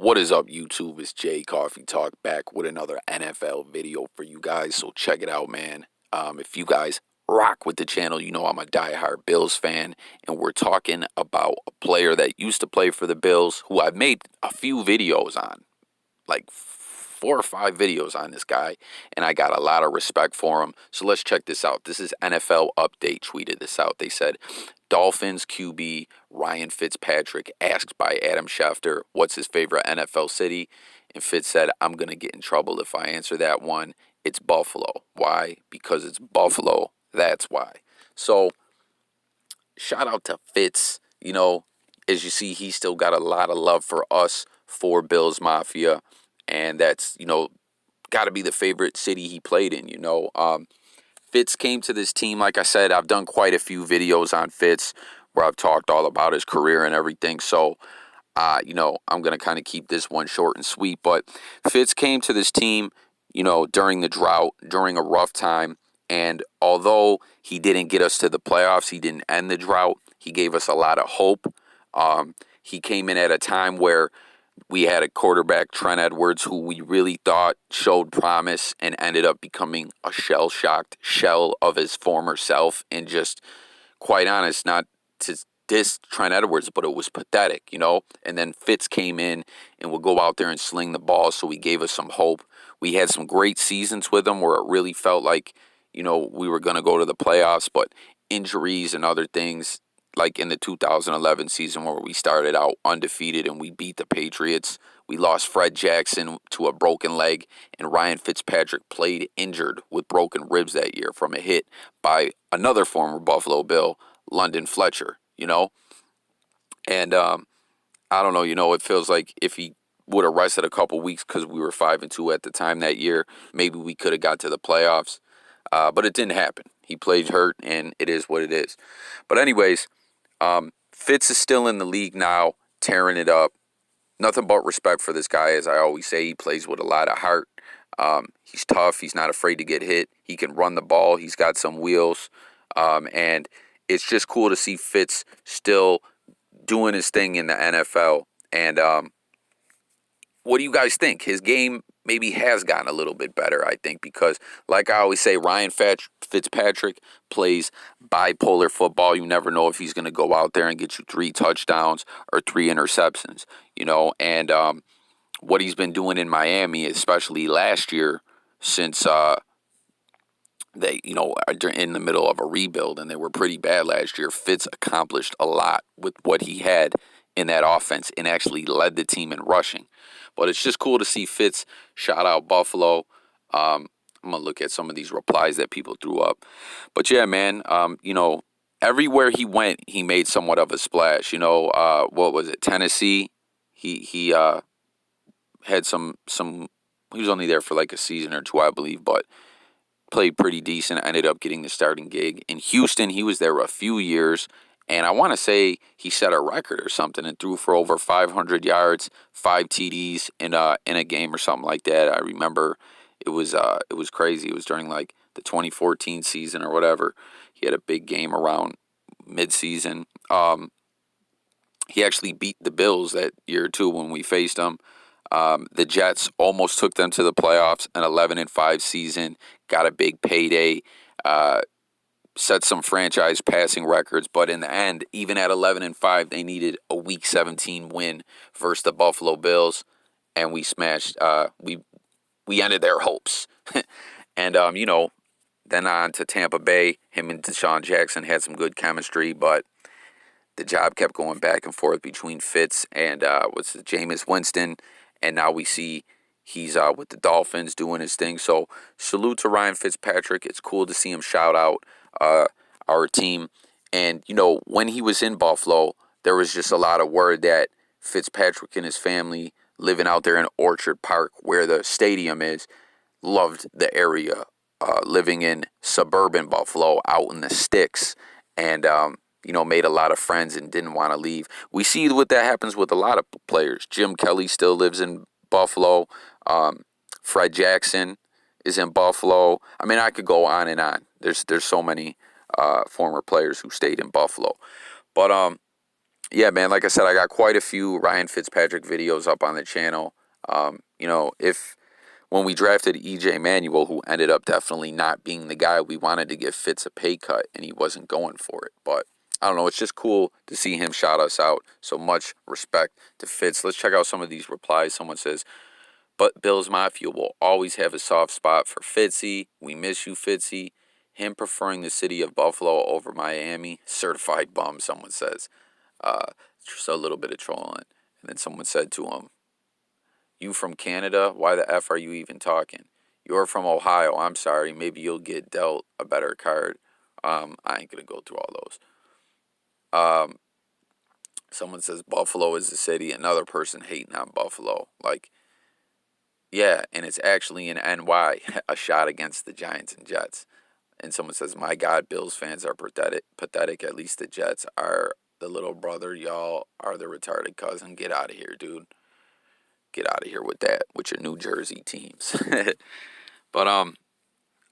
What is up, YouTube? It's Jay Coffee Talk back with another NFL video for you guys. So check it out, man. If you guys rock with the channel, you know I'm a diehard Bills fan, and we're talking about a player that used to play for the Bills, who I've made a few videos on, like 4 or 5 videos on this guy, and I got a lot of respect for him. So let's check this out. This is NFL Update tweeted this out. They said, Dolphins QB Ryan Fitzpatrick asked by Adam Schefter what's his favorite NFL city, and Fitz said, I'm going to get in trouble if I answer that one. It's Buffalo. Why? Because it's Buffalo. That's why. So shout out to Fitz. You know, as you see, he still got a lot of love for us, for BillsMafia. And that's, got to be the favorite city he played in, Fitz came to this team. Like I said, I've done quite a few videos on Fitz where I've talked all about his career and everything. So, I'm going to kind of keep this one short and sweet. But Fitz came to this team, during the drought, during a rough time. And although he didn't get us to the playoffs, he didn't end the drought. He gave us a lot of hope. He came in at a time where we had a quarterback, Trent Edwards, who we really thought showed promise and ended up becoming a shell-shocked shell of his former self. And just, quite honest, not to diss Trent Edwards, but it was pathetic, And then Fitz came in and would go out there and sling the ball, so he gave us some hope. We had some great seasons with him where it really felt like, we were going to go to the playoffs, but injuries and other things, like in the 2011 season where we started out undefeated and we beat the Patriots. We lost Fred Jackson to a broken leg, and Ryan Fitzpatrick played injured with broken ribs that year from a hit by another former Buffalo Bill, London Fletcher, And I don't know, it feels like if he would have rested a couple weeks because we were 5-2 at the time that year, maybe we could have got to the playoffs. But it didn't happen. He played hurt, and it is what it is. But anyways, Fitz is still in the league now, tearing it up. Nothing but respect for this guy. As I always say, he plays with a lot of heart. He's tough. He's not afraid to get hit. He can run the ball. He's got some wheels. And it's just cool to see Fitz still doing his thing in the NFL. And what do you guys think? His game maybe has gotten a little bit better, I think, because like I always say, Ryan Fitzpatrick plays bipolar football. You never know if he's going to go out there and get you 3 touchdowns or 3 interceptions, and what he's been doing in Miami, especially last year, since they, are in the middle of a rebuild and they were pretty bad last year. Fitz accomplished a lot with what he had in that offense and actually led the team in rushing. But it's just cool to see Fitz shout out Buffalo. I'm going to look at some of these replies that people threw up. But yeah, man, everywhere he went, he made somewhat of a splash. What was it? Tennessee. He had some, he was only there for like a season or 2, I believe, but played pretty decent, ended up getting the starting gig. In Houston, he was there a few years, and I want to say he set a record or something and threw for over 500 yards, 5 TDs in a game or something like that. I remember it was crazy. It was during like the 2014 season or whatever. He had a big game around midseason. He actually beat the Bills that year too when we faced them. The Jets almost took them to the playoffs, an 11-5 season, got a big payday, set some franchise passing records, but in the end, even at 11-5, they needed a Week 17 win versus the Buffalo Bills, and we smashed. We ended their hopes, and then on to Tampa Bay. Him and Deshaun Jackson had some good chemistry, but the job kept going back and forth between Fitz and Jameis Winston. And now we see he's with the Dolphins doing his thing. So salute to Ryan Fitzpatrick. It's cool to see him shout out our team. And, when he was in Buffalo, there was just a lot of word that Fitzpatrick and his family living out there in Orchard Park, where the stadium is, loved the area, living in suburban Buffalo out in the sticks. And, made a lot of friends and didn't want to leave. We see what that happens with a lot of players. Jim Kelly still lives in Buffalo. Fred Jackson is in Buffalo. I mean, I could go on and on. There's so many former players who stayed in Buffalo. But yeah, man, like I said, I got quite a few Ryan Fitzpatrick videos up on the channel. If when we drafted EJ Manuel, who ended up definitely not being the guy, we wanted to give Fitz a pay cut, and he wasn't going for it. But I don't know, it's just cool to see him shout us out. So much respect to Fitz. Let's check out some of these replies. Someone says, but Bills Mafia will always have a soft spot for Fitzy. We miss you, Fitzy. Him preferring the city of Buffalo over Miami. Certified bum, someone says. Just a little bit of trolling. And then someone said to him, you from Canada? Why the F are you even talking? You're from Ohio. I'm sorry. Maybe you'll get dealt a better card. I ain't going to go through all those. Someone says Buffalo is the city. Another person hating on Buffalo. Like, yeah, and it's actually in NY, a shot against the Giants and Jets. And someone says, my God, Bills fans are pathetic. At least the Jets are the little brother. Y'all are the retarded cousin. Get out of here, dude. Get out of here with that, with your New Jersey teams. But,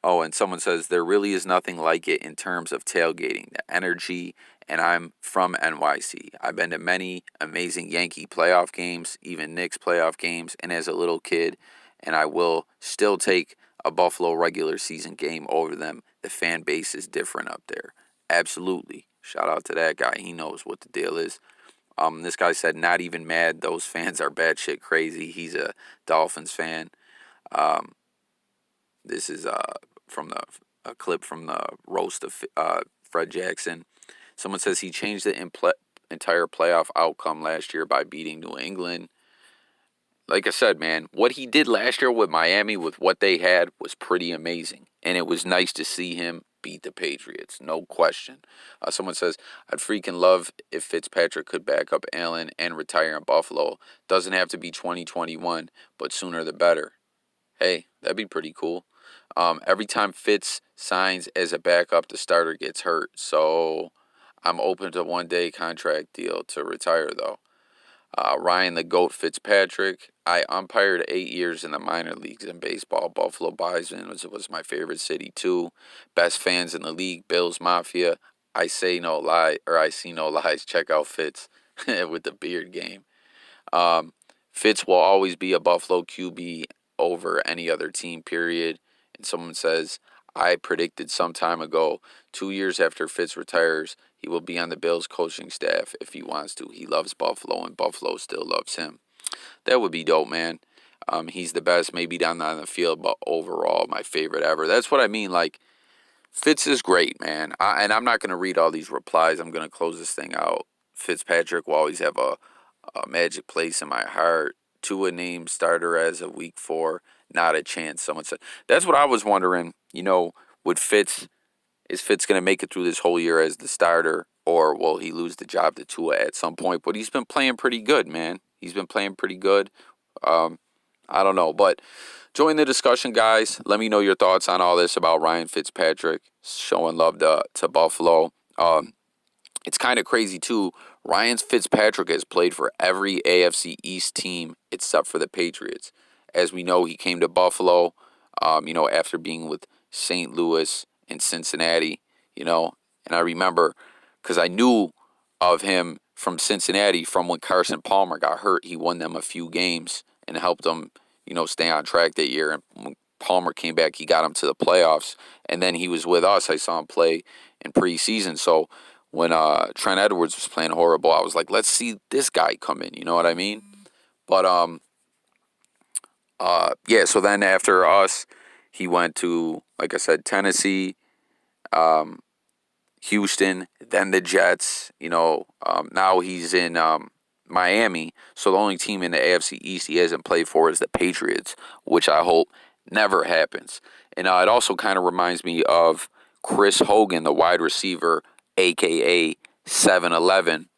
oh, and someone says, there really is nothing like it in terms of tailgating, the energy, and I'm from NYC. I've been to many amazing Yankee playoff games, even Knicks playoff games, and as a little kid, and I will still take a Buffalo regular season game over them. The fan base is different up there. Absolutely. Shout out to that guy. He knows what the deal is. This guy said, not even mad. Those fans are batshit crazy. He's a Dolphins fan. This is from a clip from the roast of Fred Jackson. Someone says he changed the entire playoff outcome last year by beating New England. Like I said, man, what he did last year with Miami, with what they had, was pretty amazing. And it was nice to see him beat the Patriots, no question. Someone says, I'd freaking love if Fitzpatrick could back up Allen and retire in Buffalo. Doesn't have to be 2021, but sooner the better. Hey, that'd be pretty cool. Every time Fitz signs as a backup, the starter gets hurt. So I'm open to one-day contract deal to retire, though. Ryan the GOAT Fitzpatrick. I umpired 8 years in the minor leagues in baseball. Buffalo Bison was my favorite city, too. Best fans in the league, Bills Mafia. I see no lies. Check out Fitz with the beard game. Fitz will always be a Buffalo QB over any other team, period. And someone says, I predicted some time ago, 2 years after Fitz retires, he will be on the Bills coaching staff if he wants to. He loves Buffalo, and Buffalo still loves him. That would be dope, man. He's the best, maybe down on the field, but overall, my favorite ever. That's what I mean. Like, Fitz is great, man. And I'm not going to read all these replies. I'm going to close this thing out. Fitzpatrick will always have a magic place in my heart. Tua named starter as of week 4. Not a chance. Someone said. That's what I was wondering. Would is Fitz going to make it through this whole year as the starter, or will he lose the job to Tua at some point? But he's been playing pretty good, man. He's been playing pretty good. I don't know, but join the discussion, guys. Let me know your thoughts on all this about Ryan Fitzpatrick showing love to Buffalo. It's kind of crazy, too. Ryan Fitzpatrick has played for every AFC East team except for the Patriots. As we know, he came to Buffalo, after being with St. Louis and Cincinnati, and I remember because I knew of him from Cincinnati from when Carson Palmer got hurt. He won them a few games and helped them, stay on track that year. And when Palmer came back, he got him to the playoffs. And then he was with us. I saw him play in preseason. So when Trent Edwards was playing horrible, I was like, let's see this guy come in. You know what I mean? But, yeah, so then after us, he went to, like I said, Tennessee, Houston, then the Jets. Now he's in Miami. So the only team in the AFC East he hasn't played for is the Patriots, which I hope never happens. And it also kind of reminds me of Chris Hogan, the wide receiver, a.k.a. 7-Eleven.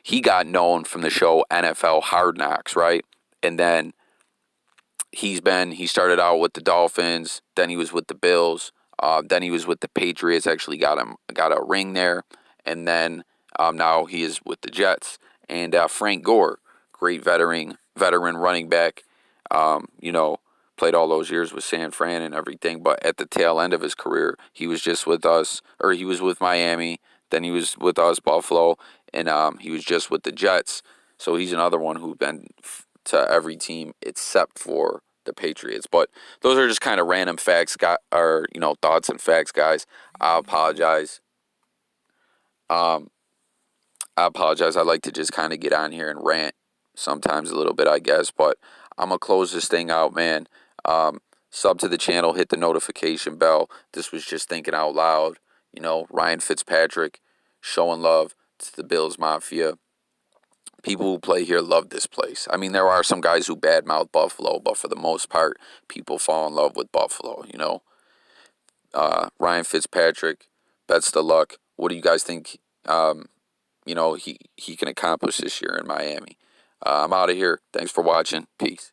He got known from the show NFL Hard Knocks, right? And then he started out with the Dolphins, then he was with the Bills, then he was with the Patriots, actually got a ring there, and then now he is with the Jets. And Frank Gore, great veteran running back, played all those years with San Fran and everything, but at the tail end of his career, he was just with us, or he was with Miami, then he was with us, Buffalo, and he was just with the Jets. So he's another one who's been to every team except for the Patriots. But those are just kind of random facts, or thoughts and facts, guys. I apologize. Um, I apologize. I like to just kind of get on here and rant sometimes a little bit, I guess. But I'm gonna close this thing out, man. Sub to the channel, hit the notification bell. This was just thinking out loud. Ryan Fitzpatrick showing love to the Bills Mafia. People who play here love this place. I mean, there are some guys who badmouth Buffalo, but for the most part, people fall in love with Buffalo. Ryan Fitzpatrick, best of luck. What do you guys think? He can accomplish this year in Miami. I'm out of here. Thanks for watching. Peace.